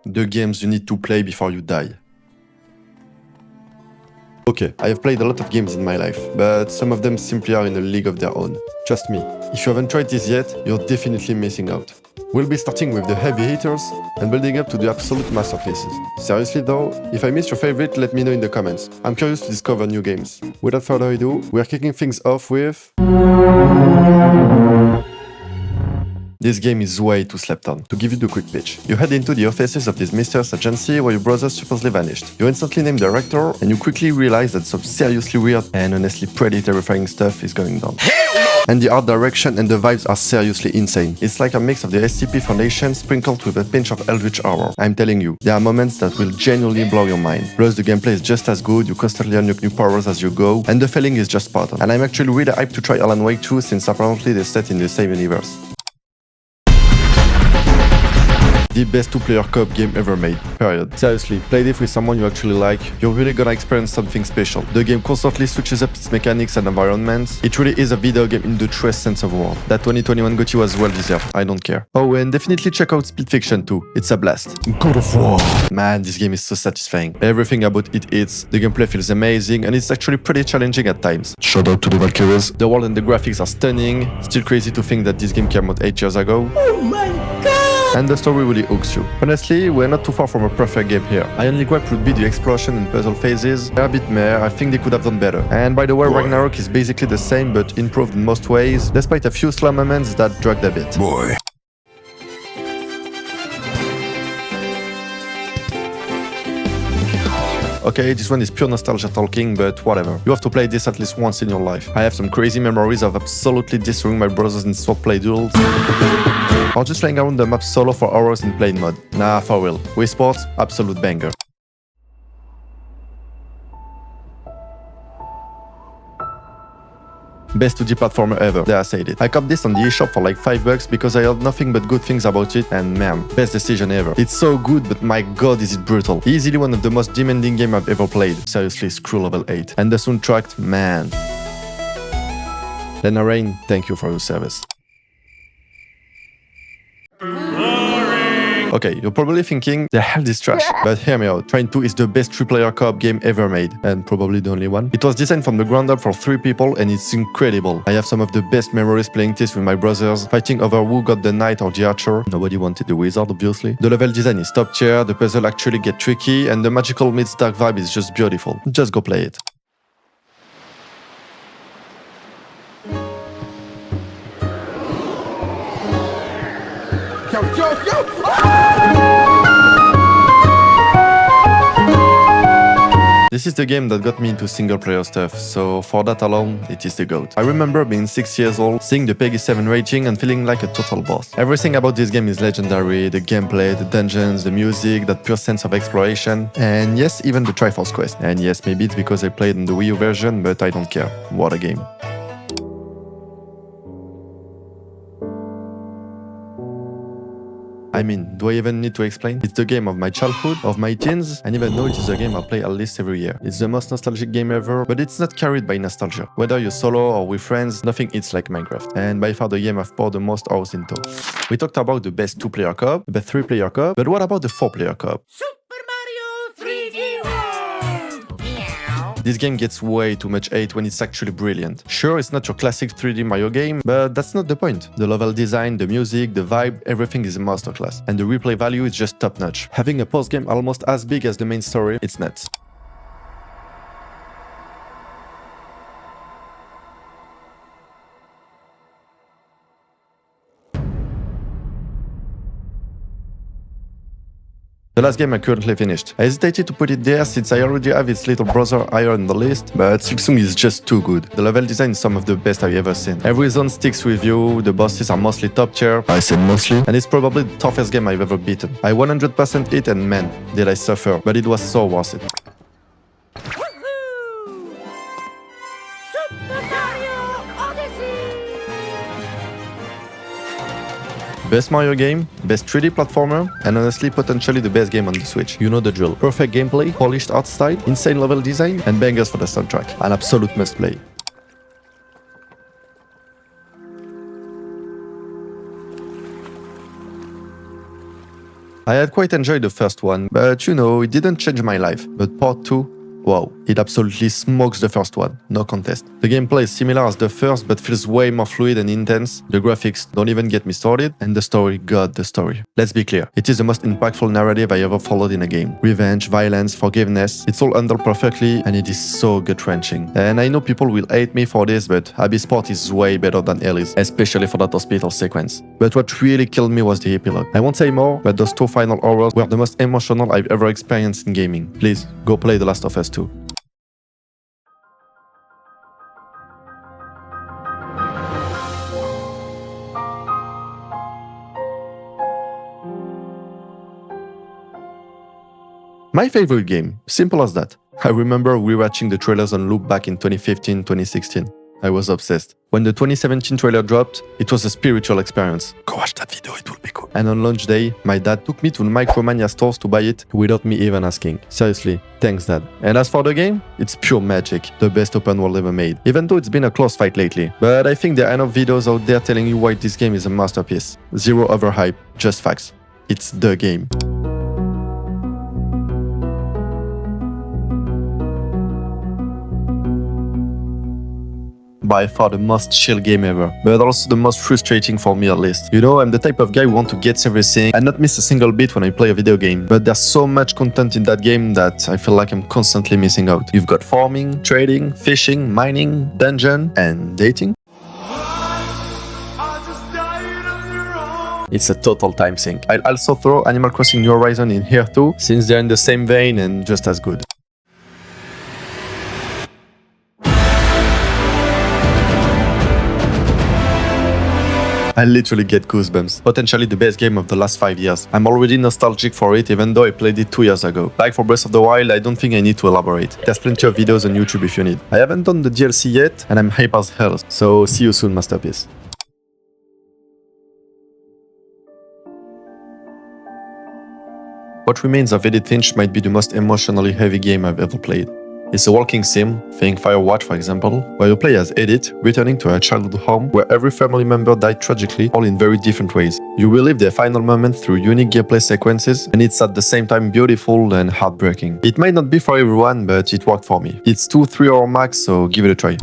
The games you need to play before you die. Okay, I have played a lot of games in my life, but some of them simply are in a league of their own. Trust me, if you haven't tried this yet, you're definitely missing out. We'll be starting with the heavy hitters and building up to the absolute masterpieces. Seriously though, if I missed your favorite, let me know in the comments. I'm curious to discover new games. Without further ado, we are kicking things off with... This game is way too slept on. To give you the quick pitch, you head into the offices of this mysterious agency where your brother supposedly vanished. You instantly name the director, and you quickly realize that some seriously weird and honestly pretty terrifying stuff is going down. And the art direction and the vibes are seriously insane. It's like a mix of the SCP Foundation sprinkled with a pinch of eldritch horror. I'm telling you, there are moments that will genuinely blow your mind. Plus the gameplay is just as good, you constantly unlock new powers as you go, and the feeling is just spot on. And I'm actually really hyped to try Alan Wake 2 since apparently they're set in the same universe. The best two-player co-op game ever made, period. Seriously, play this with someone you actually like, you're really gonna experience something special. The game constantly switches up its mechanics and environments. It really is a video game in the truest sense of the word. That 2021 GOTY was well deserved, I don't care. Oh, and definitely check out Split Fiction too, it's a blast. God of War. Man, this game is so satisfying. Everything about it hits, the gameplay feels amazing, and it's actually pretty challenging at times. Shout out to the Valkyries. The world and the graphics are stunning, still crazy to think that this game came out 8 years ago. Oh my god! And the story really hooks you. Honestly, we're not too far from a perfect game here. My only gripe would be the exploration and puzzle phases. They're a bit meh, I think they could have done better. And by the way, Ragnarok is basically the same but improved in most ways, despite a few slow moments that dragged a bit. Boy. Okay, this one is pure nostalgia talking, but whatever. You have to play this at least once in your life. I have some crazy memories of absolutely destroying my brothers in swordplay duels. Or just laying around the map solo for hours in plain mode. Nah, for real. Wii Sports, absolute banger. Best 2D platformer ever, there I said it. I copped this on the eShop for like $5 because I heard nothing but good things about it, and man, best decision ever. It's so good, but my god is it brutal. Easily one of the most demanding games I've ever played. Seriously, screw level 8. And the soundtrack, man. Lena Rain, thank you for your service. Okay, you're probably thinking, the hell is trash? But hear me out, Train 2 is the best 3-player co-op game ever made, and probably the only one. It was designed from the ground up for 3 people, and it's incredible. I have some of the best memories playing this with my brothers, fighting over who got the knight or the archer. Nobody wanted the wizard, obviously. The level design is top tier, the puzzle actually get tricky, and the magical meets dark vibe is just beautiful. Just go play it. Yo, yo, yo! This is the game that got me into single-player stuff, so for that alone, it is the GOAT. I remember being 6 years old, seeing the Peggy 7 raging and feeling like a total boss. Everything about this game is legendary, the gameplay, the dungeons, the music, that pure sense of exploration, and yes, even the Triforce quest. And yes, maybe it's because I played on the Wii U version, but I don't care. What a game. I mean, do I even need to explain? It's the game of my childhood, of my teens, and even though it is a game I'll play at least every year. It's the most nostalgic game ever, but it's not carried by nostalgia. Whether you're solo or with friends, nothing hits like Minecraft. And by far the game I've poured the most hours into. We talked about the best 2-player co-op, the best 3-player co-op, but what about the 4-player co-op? This game gets way too much hate when it's actually brilliant. Sure, it's not your classic 3D Mario game, but that's not the point. The level design, the music, the vibe, everything is a masterclass. And the replay value is just top-notch. Having a post-game almost as big as the main story, it's nuts. The last game I currently finished. I hesitated to put it there since I already have its little brother higher on the list, but Silksong is just too good. The level design is some of the best I've ever seen. Every zone sticks with you, the bosses are mostly top tier. I said mostly. And it's probably the toughest game I've ever beaten. I 100% it and man, did I suffer, but it was so worth it. Best Mario game, best 3D platformer, and honestly potentially the best game on the Switch. You know the drill. Perfect gameplay, polished art style, insane level design, and bangers for the soundtrack. An absolute must play. I had quite enjoyed the first one, but you know, it didn't change my life. But part 2, wow, it absolutely smokes the first one, no contest. The gameplay is similar as the first, but feels way more fluid and intense. The graphics don't even get me started, and the story, god, the story. Let's be clear, it is the most impactful narrative I ever followed in a game. Revenge, violence, forgiveness, it's all handled perfectly, and it is so gut-wrenching. And I know people will hate me for this, but Abby's part is way better than Ellie's, especially for that hospital sequence. But what really killed me was the epilogue. I won't say more, but those 2 final hours were the most emotional I've ever experienced in gaming. Please, go play The Last of Us 2. My favorite game, simple as that. I remember rewatching the trailers on loop back in 2015-2016. I was obsessed. When the 2017 trailer dropped, it was a spiritual experience. Go watch that video, it will be cool. And on launch day, my dad took me to Micromania stores to buy it without me even asking. Seriously, thanks dad. And as for the game, it's pure magic, the best open world ever made. Even though it's been a close fight lately. But I think there are enough videos out there telling you why this game is a masterpiece. Zero overhype, just facts. It's the game. By far the most chill game ever, but also the most frustrating for me at least. You know, I'm the type of guy who wants to get everything and not miss a single beat when I play a video game, but there's so much content in that game that I feel like I'm constantly missing out. You've got farming, trading, fishing, mining, dungeon, and dating. It's a total time sink. I'll also throw Animal Crossing New Horizons in here too, since they're in the same vein and just as good. I literally get goosebumps. Potentially the best game of the last 5 years. I'm already nostalgic for it even though I played it 2 years ago. Like for Breath of the Wild, I don't think I need to elaborate. There's plenty of videos on YouTube if you need. I haven't done the DLC yet and I'm hype as hell, so see you soon, masterpiece. What Remains of Edith Finch might be the most emotionally heavy game I've ever played. It's a walking sim, think Firewatch for example, where you play as Edith, returning to her childhood home where every family member died tragically, all in very different ways. You relive their final moment through unique gameplay sequences, and it's at the same time beautiful and heartbreaking. It might not be for everyone, but it worked for me. It's 2-3 hour max, so give it a try.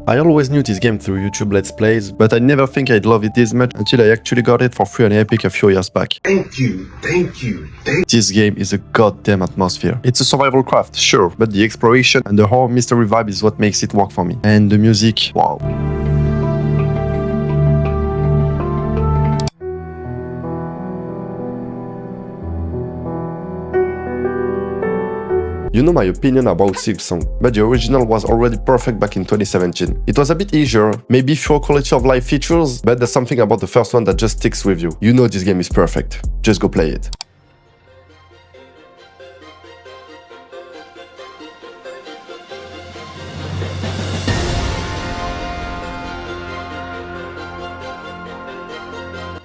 I always knew this game through YouTube Let's Plays, but I never think I'd love it this much until I actually got it for free on Epic a few years back. Thank you. This game is a goddamn atmosphere. It's a survival craft, sure, but the exploration and the horror mystery vibe is what makes it work for me. And the music, wow. You know my opinion about Silksong, but the original was already perfect back in 2017. It was a bit easier, maybe fewer quality of life features, but there's something about the first one that just sticks with you. You know this game is perfect. Just go play it.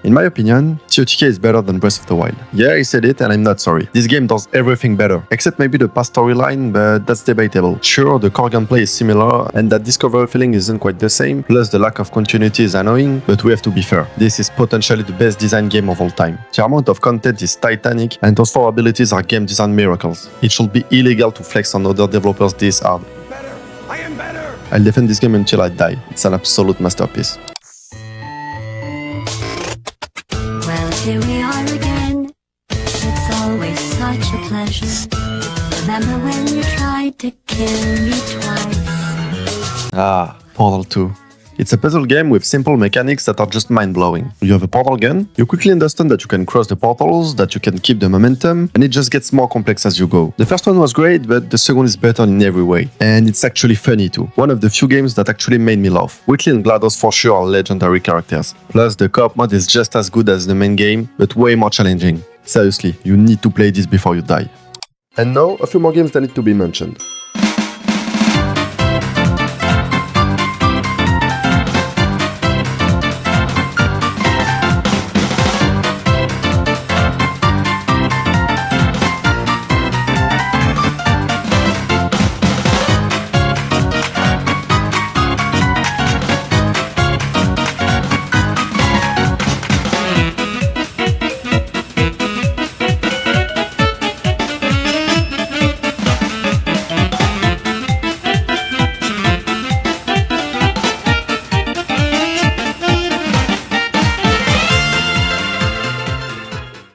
In my opinion, TOTK is better than Breath of the Wild. Yeah, I said it and I'm not sorry. This game does everything better, except maybe the past storyline, but that's debatable. Sure, the core gameplay is similar, and that discovery feeling isn't quite the same, plus the lack of continuity is annoying, but we have to be fair. This is potentially the best design game of all time. The amount of content is titanic, and those 4 abilities are game design miracles. It should be illegal to flex on other developers this hard. I am better. I'll defend this game until I die. It's an absolute masterpiece. Here we are again. It's always such a pleasure. Remember when you tried to kill me twice? Ah, Portal 2. It's a puzzle game with simple mechanics that are just mind-blowing. You have a portal gun, you quickly understand that you can cross the portals, that you can keep the momentum, and it just gets more complex as you go. The first one was great, but the second is better in every way. And it's actually funny too. One of the few games that actually made me laugh. Whitley and GLaDOS for sure are legendary characters. Plus, the co-op mode is just as good as the main game, but way more challenging. Seriously, you need to play this before you die. And now, a few more games that need to be mentioned.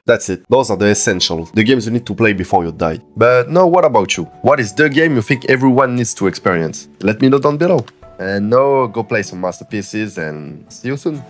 That's it. Those are the essentials, the games you need to play before you die. But now, what about you? What is the game you think everyone needs to experience? Let me know down below. And now, go play some masterpieces and see you soon.